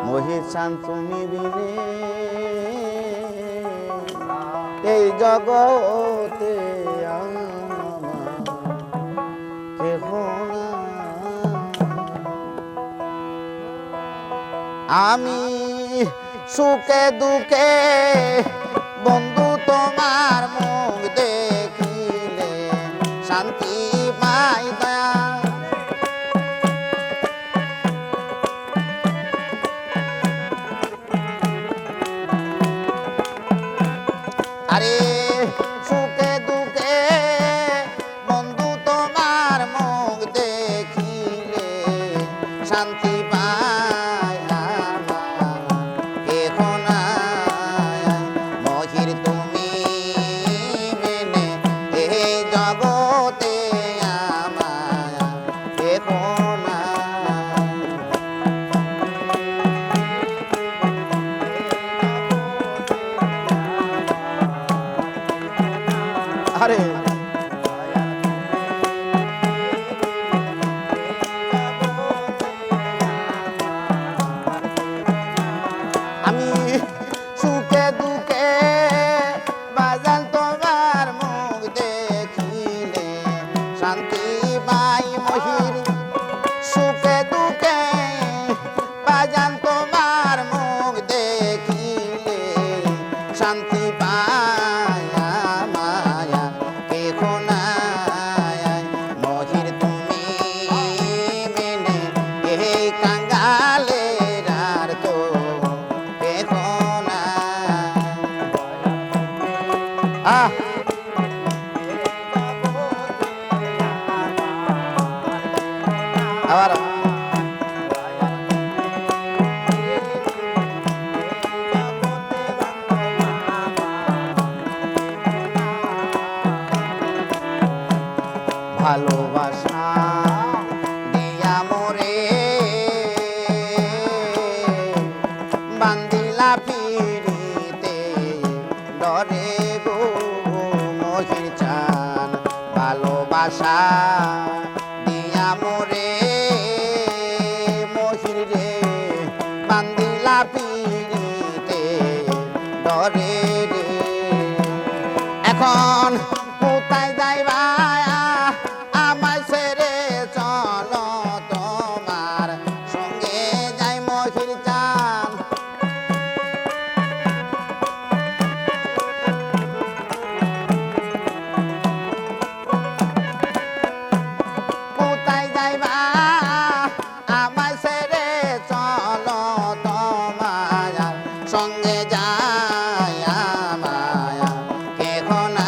মহির চান তুমি বিনে এই জগতে কেহ না। আমি সুখে দুঃখে বন্ধু তোমার মুখ দেখিলে শান্তি পাই দয়া। আরে সুখে দুঃখে বন্ধু তোমার মুখ দেখিলে শান্তি পাই কেহ না। মহির তুমি বিনে এই জগতে আমার কেহ না। আরে আমি সুখে দুঃখে বাজান তোমার মুখ দেখিলে শান্তি পাই মহির। সুখে দুঃখে বাজান তোমার মুখ দেখিলে শান্তি পাই মায়া কেহ না। মহির তুমি বিনে এই কাঙ্গালের আর তো কেহ না। আবার ভালোবাসা দিয়া মোরে বান্দিলা পিড়িতে ডরে গো মহির চান। ভালোবাসা দিয়া মোরে মহির রে বান্দিলা পিড়িতে ডরে রে। এখন কোথায় যাইবা আমায় ছেড়ে চলো তোমার সঙ্গে যাই মহির চান। কোথায় যাইবা আমায় ছেড়ে চলো তোমার সঙ্গে যাই আমায় কেহ না।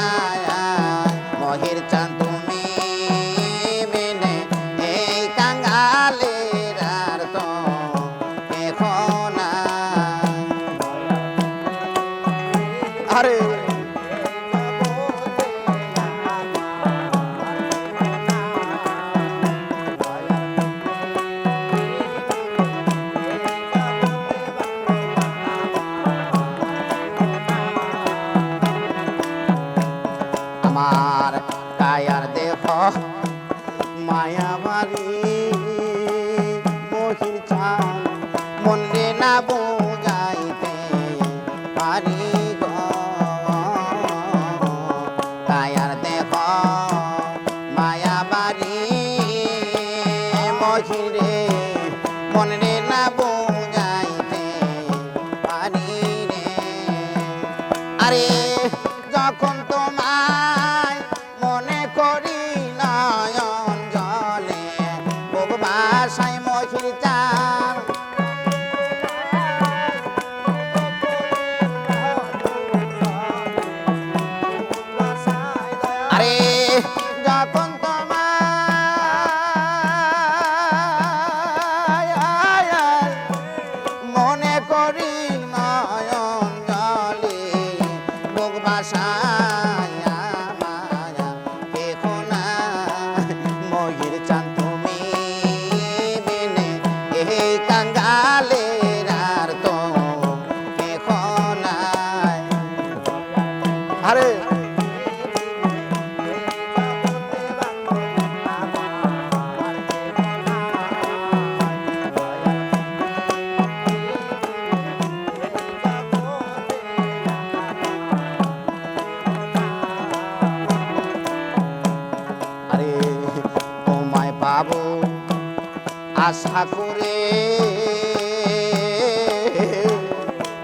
আশা করে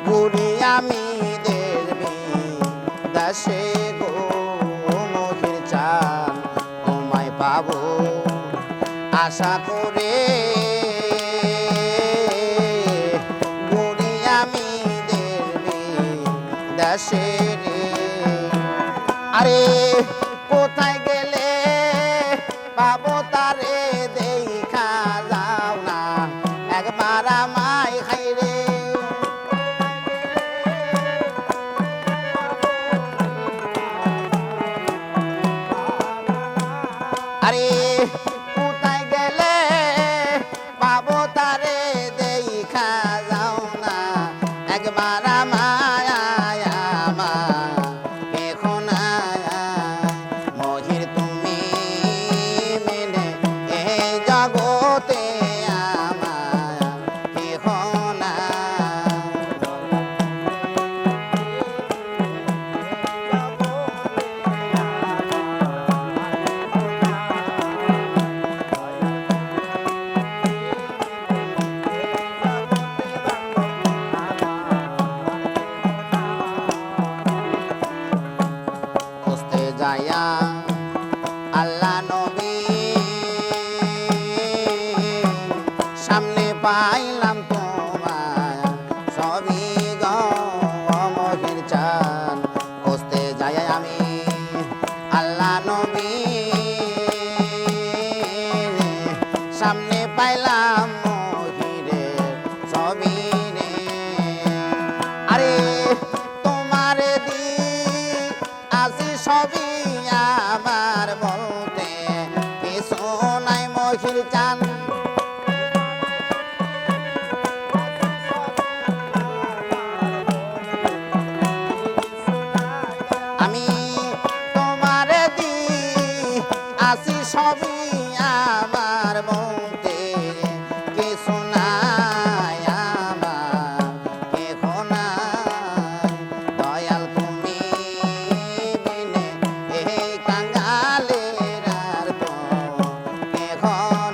ঘুরি আমি দেশে গো মহির চান তোমায় পাবো আশা করে ঘুরি আমি দেশে রে আরে কোথায় গেলে পাবো তারে দেখা যাও না একবার আমায় খাইরে আরে কোথায় গেলে পাবো তারে দেখা যাও না একবার আমায় এখন মহির তুমি মেনে এই জগতে আমায় এখন খুঁজতে যায়া আল্লাহ নবী সামনে পাইলাম তোমায় সবই গমহির চান খুঁজতে যাই আমি আল্লাহ নবী সামনে পাইলাম মহিরে সবই রে আরে তোমার দি আসি সবই আমার বলতে কিছু নাই মহির চান আমি তোমার দি আসি সবই আমার বলতে কিছু নাই আমার কেহ নাই দয়াল তুমি বিনে এই কাঙ্গালের আর তো কেহ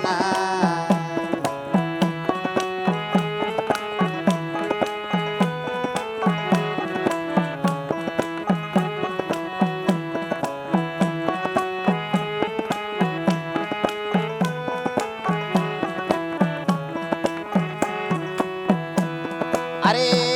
নাই আরে